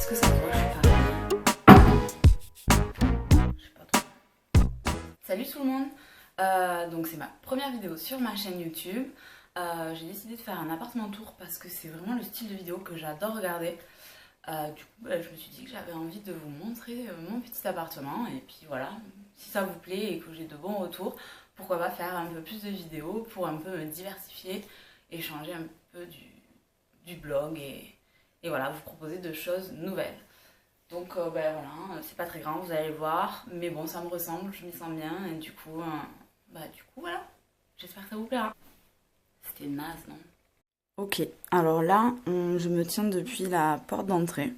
Est-ce que ça se voit que je suis pas habillée? Je sais pas trop. Salut tout le monde. Donc c'est ma première vidéo sur ma chaîne YouTube. J'ai décidé de faire un appartement tour parce que c'est vraiment le style de vidéo que j'adore regarder. Du coup, je me suis dit que j'avais envie de vous montrer mon petit appartement. Et puis voilà, si ça vous plaît et que j'ai de bons retours, pourquoi pas faire un peu plus de vidéos pour un peu me diversifier et changer un peu du blog et voilà, vous proposer de choses nouvelles. Donc voilà, c'est pas très grand, vous allez voir, mais bon, ça me ressemble, je m'y sens bien, et du coup voilà, j'espère que ça vous plaira. C'était naze, non? Ok, alors là, je me tiens depuis la porte d'entrée.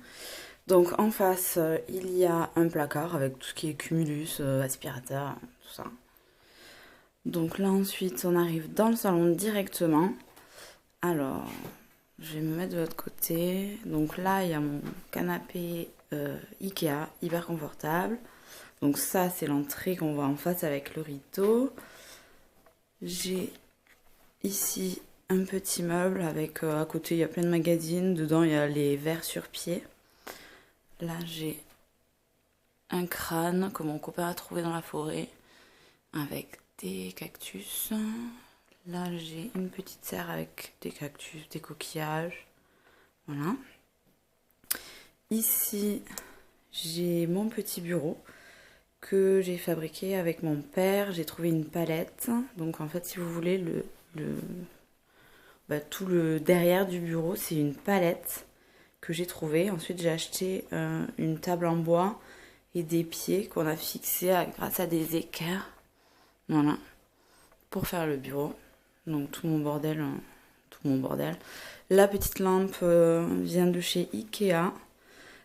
Donc en face, il y a un placard avec tout ce qui est cumulus, aspirateur, tout ça. Donc là ensuite, on arrive dans le salon directement. Alors, je vais me mettre de l'autre côté. Donc là, il y a mon canapé Ikea, hyper confortable. Donc ça, c'est l'entrée qu'on voit en face avec le rideau. J'ai ici un petit meuble avec à côté, il y a plein de magazines. Dedans, il y a les verres sur pied. Là, j'ai un crâne que mon copain a trouvé dans la forêt avec des cactus. Là, j'ai une petite serre avec des cactus, des coquillages. Voilà. Ici, j'ai mon petit bureau que j'ai fabriqué avec mon père. J'ai trouvé une palette. Donc en fait, si vous voulez, tout le derrière du bureau, c'est une palette que j'ai trouvée. Ensuite, j'ai acheté une table en bois et des pieds qu'on a fixés grâce à des équerres. Voilà. Pour faire le bureau. Donc tout mon bordel. La petite lampe vient de chez Ikea.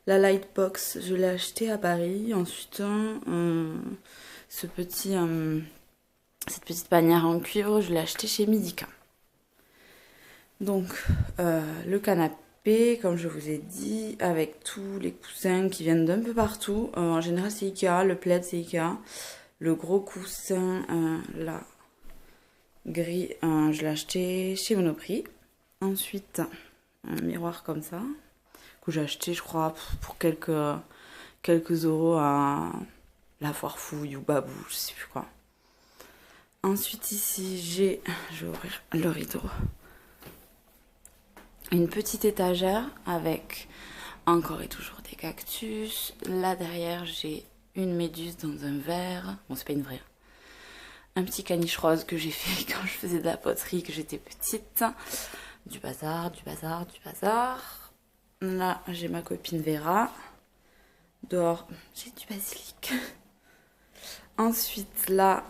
La Lightbox, je l'ai achetée à Paris. Ensuite, cette petite panière en cuivre, je l'ai achetée chez Midika. Donc, le canapé, comme je vous ai dit, avec tous les coussins qui viennent d'un peu partout. En général, c'est Ikea. Le plaid, c'est Ikea. Le gros coussin, là, gris, je l'ai acheté chez Monoprix. Ensuite, un miroir comme ça, que j'ai acheté, je crois, pour quelques euros à la Foire Fouille ou Babou, je sais plus quoi. Ensuite, ici, je vais ouvrir le rideau, une petite étagère avec encore et toujours des cactus. Là derrière, j'ai une méduse dans un verre. Bon, c'est pas une vraie. Un petit caniche rose que j'ai fait quand je faisais de la poterie, que j'étais petite. Du bazar. Là, j'ai ma copine Vera. Dehors, j'ai du basilic. Ensuite, là,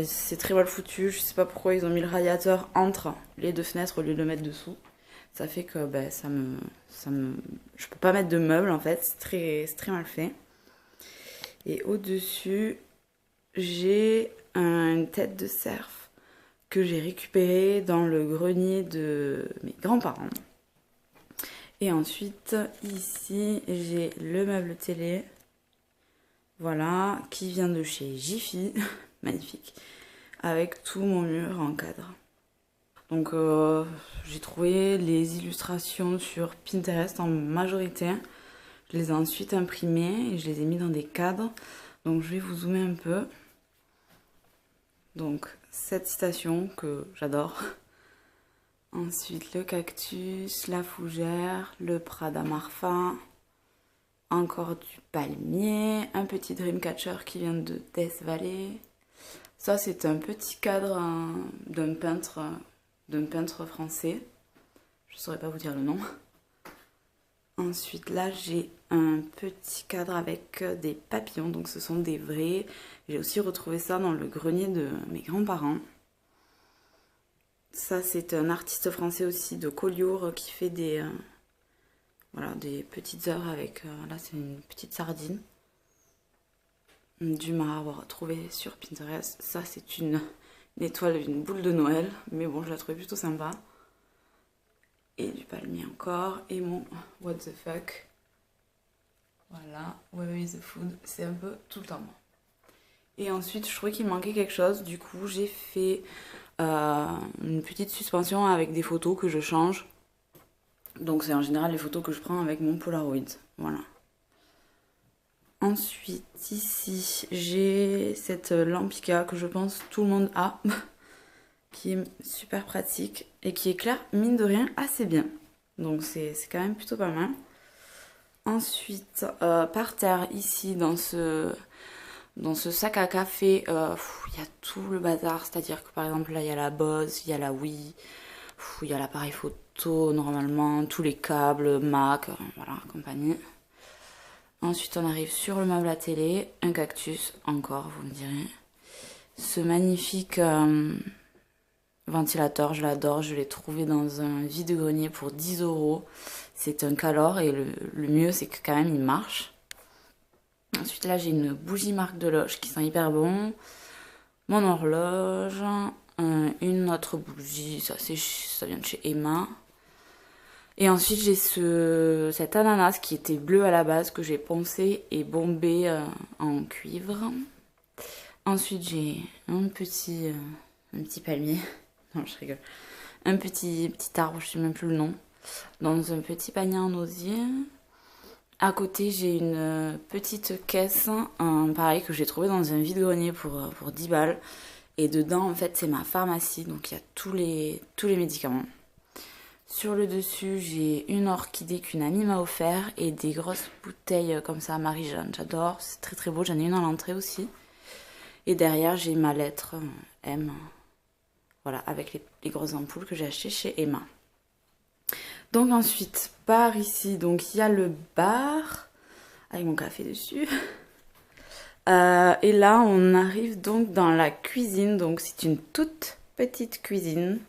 c'est très mal foutu. Je sais pas pourquoi ils ont mis le radiateur entre les deux fenêtres au lieu de le mettre dessous. Ça fait que je peux pas mettre de meubles en fait. C'est très mal fait. Et au-dessus, j'ai une tête de cerf que j'ai récupérée dans le grenier de mes grands-parents. Et ensuite, ici, j'ai le meuble télé. Voilà, qui vient de chez Jiffy. Magnifique. Avec tout mon mur en cadre. Donc, j'ai trouvé les illustrations sur Pinterest en majorité. Je les ai ensuite imprimées et je les ai mis dans des cadres. Donc, je vais vous zoomer un peu. Donc, cette citation que j'adore. Ensuite, le cactus, la fougère, le Prada Marfa, encore du palmier, un petit Dreamcatcher qui vient de Death Valley. Ça, c'est un petit cadre d'un peintre français. Je ne saurais pas vous dire le nom. Ensuite, là, j'ai un petit cadre avec des papillons, donc ce sont des vrais. J'ai aussi retrouvé ça dans le grenier de mes grands-parents. Ça, c'est un artiste français aussi de Collioure qui fait des petites œuvres avec... là, c'est une petite sardine. Du marbre trouvé sur Pinterest. Ça, c'est une étoile, une boule de Noël. Mais bon, je la trouvais plutôt sympa. Et du palmier encore. Et mon what the fuck. Voilà, where is the food. C'est un peu tout le temps moi. Et ensuite, je trouvais qu'il manquait quelque chose. Du coup, j'ai fait une petite suspension avec des photos que je change. Donc, c'est en général les photos que je prends avec mon Polaroid. Voilà. Ensuite, ici, j'ai cette Lampica que je pense tout le monde a, qui est super pratique et qui éclaire, mine de rien, assez bien. Donc c'est quand même plutôt pas mal. Ensuite, par terre, ici, dans ce sac à café, il y a tout le bazar. C'est-à-dire que par exemple, là, il y a la Bose, il y a la Wii, il y a l'appareil photo, normalement, tous les câbles, Mac, voilà, compagnie. Ensuite, on arrive sur le meuble à télé, un cactus, encore, vous me direz. Ce magnifique ventilateur, je l'adore, je l'ai trouvé dans un vide-grenier pour 10 €. C'est un Calor et le mieux, c'est que quand même, il marche. Ensuite, là, j'ai une bougie marque de Loche qui sent hyper bon. Mon horloge, une autre bougie, ça vient de chez Emma. Et ensuite, j'ai cet ananas qui était bleu à la base, que j'ai poncé et bombé en cuivre. Ensuite, j'ai un petit palmier. Non, je rigole. Un petit arbre, je sais même plus le nom. Dans un petit panier en osier. À côté, j'ai une petite caisse, pareil, que j'ai trouvé dans un vide-grenier pour 10 balles. Et dedans, en fait, c'est ma pharmacie, donc il y a tous les médicaments. Sur le dessus, j'ai une orchidée qu'une amie m'a offert et des grosses bouteilles comme ça, Marie-Jeanne. J'adore, c'est très très beau. J'en ai une à l'entrée aussi. Et derrière, j'ai ma lettre M. Voilà, avec les grosses ampoules que j'ai achetées chez Emma. Donc ensuite, par ici, donc il y a le bar avec mon café dessus. Et là, on arrive donc dans la cuisine. Donc c'est une toute petite cuisine.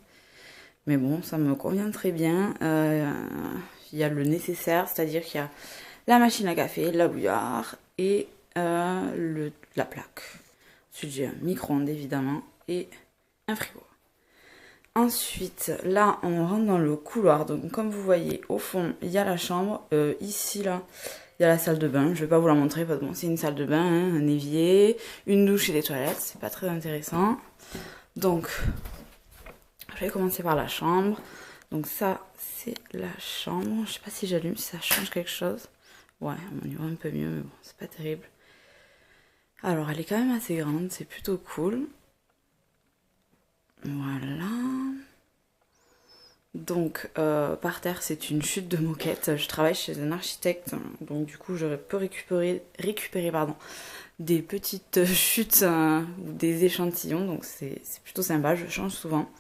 Mais bon, ça me convient très bien. Il y a le nécessaire, c'est-à-dire qu'il y a la machine à café, la bouilloire et la plaque. Ensuite, j'ai un micro-ondes évidemment et un frigo. Ensuite, là, on rentre dans le couloir. Donc, comme vous voyez, au fond, il y a la chambre. Ici, là, il y a la salle de bain. Je vais pas vous la montrer parce que bon, c'est une salle de bain, hein, un évier, une douche et des toilettes. C'est pas très intéressant. Donc, je vais commencer par la chambre. Donc ça, c'est la chambre. Je sais pas si j'allume, si ça change quelque chose. Ouais, on y voit un peu mieux, mais bon, c'est pas terrible. Alors, elle est quand même assez grande, c'est plutôt cool. Voilà. Donc, par terre, c'est une chute de moquette. Je travaille chez un architecte, donc du coup, je peux récupérer des petites chutes ou des échantillons. Donc, c'est plutôt sympa, je change souvent.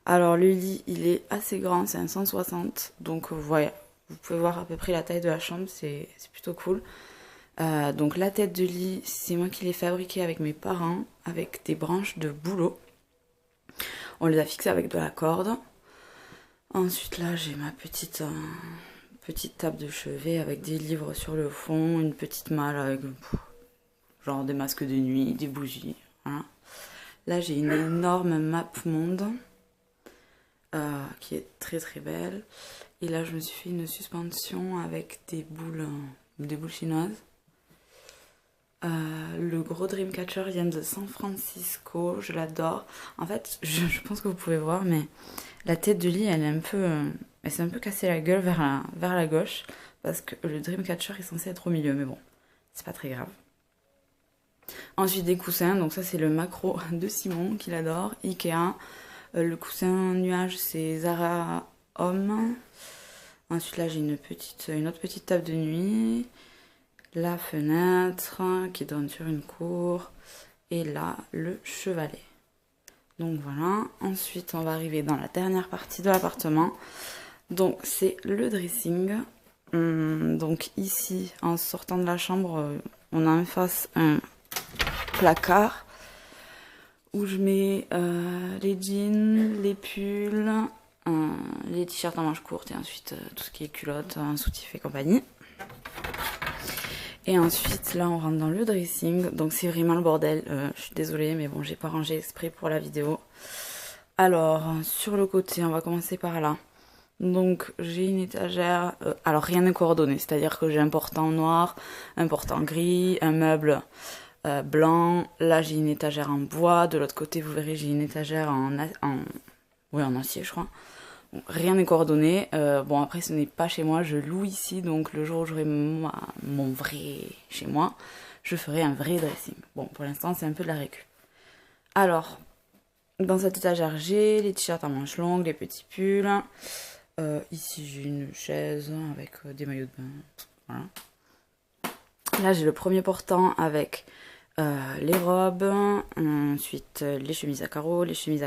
Alors le lit, il est assez grand, c'est un 160, donc voilà, vous pouvez voir à peu près la taille de la chambre, c'est plutôt cool. Donc la tête de lit, c'est moi qui l'ai fabriquée avec mes parents, avec des branches de bouleau. On les a fixées avec de la corde. Ensuite là, j'ai ma petite table de chevet avec des livres sur le fond, une petite malle avec genre des masques de nuit, des bougies, voilà. Là j'ai une énorme map monde. Qui est très très belle. Et là, je me suis fait une suspension avec des boules chinoises. Le gros Dreamcatcher vient de San Francisco, je l'adore. En fait, je pense que vous pouvez voir, mais la tête de lit, elle s'est un peu cassée la gueule vers la gauche, parce que le Dreamcatcher est censé être au milieu, mais bon, c'est pas très grave. Ensuite, des coussins, donc ça c'est le macro de Simon, qu'il adore, Ikea. Le coussin nuage, c'est Zara Homme. Ensuite, là, j'ai une autre petite table de nuit. La fenêtre qui donne sur une cour. Et là, le chevalet. Donc voilà. Ensuite, on va arriver dans la dernière partie de l'appartement. Donc, c'est le dressing. Donc ici, en sortant de la chambre, on a en face un placard où je mets les jeans, les pulls, les t-shirts en manches courtes et ensuite tout ce qui est culottes, soutif et compagnie. Et ensuite là on rentre dans le dressing, donc c'est vraiment le bordel, je suis désolée mais bon j'ai pas rangé exprès pour la vidéo. Alors sur le côté on va commencer par là. Donc j'ai une étagère, alors rien n'est coordonné, c'est-à-dire que j'ai un portant noir, un portant gris, un meuble blanc. Là j'ai une étagère en bois, de l'autre côté vous verrez j'ai une étagère en acier je crois. Bon, rien n'est coordonné. Bon, après, ce n'est pas chez moi, je loue ici, donc le jour où j'aurai mon vrai chez moi, je ferai un vrai dressing. Bon, pour l'instant, c'est un peu de la récup. Alors, dans cette étagère, j'ai les t-shirts à manches longues, les petits pulls. Ici, j'ai une chaise avec des maillots de bain. Voilà. Là, j'ai le premier portant avec les robes, ensuite les chemises à carreaux, les chemises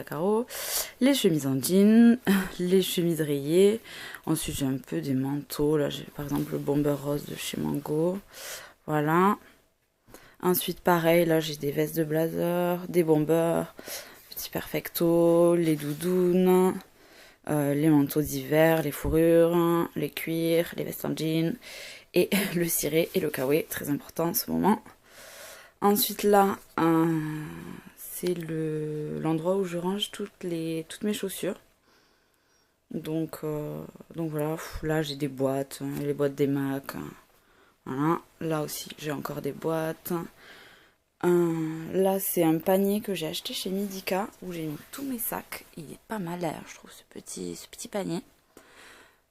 en jean, les chemises rayées. Ensuite, j'ai un peu des manteaux. Là, j'ai par exemple le bomber rose de chez Mango. Voilà. Ensuite, pareil, là, j'ai des vestes de blazer, des bombers, petits perfectos, les doudounes, les manteaux d'hiver, les fourrures, les cuirs, les vestes en jean et le ciré et le kawaii, très important en ce moment. Ensuite là, c'est l'endroit où je range toutes mes chaussures. Donc voilà, là j'ai des boîtes, les boîtes des Mac. Voilà, là aussi j'ai encore des boîtes. Là c'est un panier que j'ai acheté chez Midika où j'ai mis tous mes sacs. Il est pas mal d'ailleurs, je trouve, ce petit panier.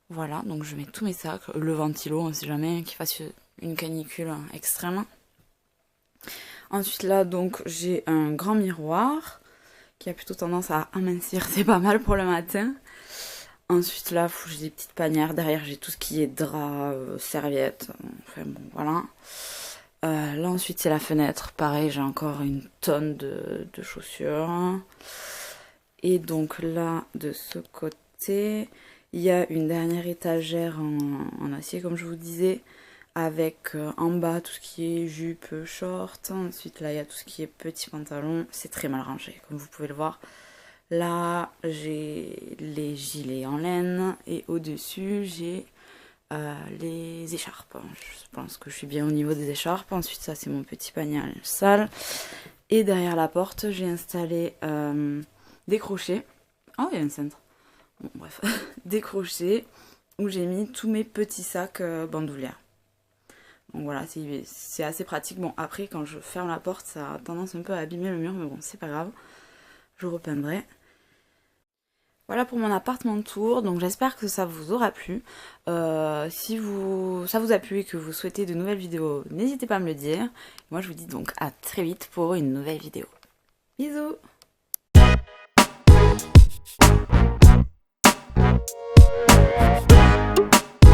Voilà, donc je mets tous mes sacs. Le ventilo, on sait jamais qu'il fasse une canicule extrême. Ensuite là, donc j'ai un grand miroir qui a plutôt tendance à amincir, c'est pas mal pour le matin. Ensuite là, j'ai des petites panières. Derrière, j'ai tout ce qui est drap, serviettes. Enfin bon, voilà. Là ensuite, c'est la fenêtre. Pareil, j'ai encore une tonne de chaussures. Et donc là, de ce côté, il y a une dernière étagère en acier, comme je vous disais, avec en bas tout ce qui est jupe, short. Ensuite là, il y a tout ce qui est petits pantalons. C'est très mal rangé, comme vous pouvez le voir. Là, j'ai les gilets en laine et au-dessus, j'ai les écharpes. Je pense que je suis bien au niveau des écharpes. Ensuite, ça, c'est mon petit panier à linge sale. Et derrière la porte, j'ai installé des crochets. Oh, il y a un cintre. Bon, bref, des crochets où j'ai mis tous mes petits sacs bandoulières. Donc voilà, c'est assez pratique. Bon, après, quand je ferme la porte, ça a tendance un peu à abîmer le mur, mais bon, c'est pas grave. Je repeindrai. Voilà pour mon appartement tour, donc j'espère que ça vous aura plu. Si ça vous a plu et que vous souhaitez de nouvelles vidéos, n'hésitez pas à me le dire. Moi je vous dis donc à très vite pour une nouvelle vidéo. Bisous!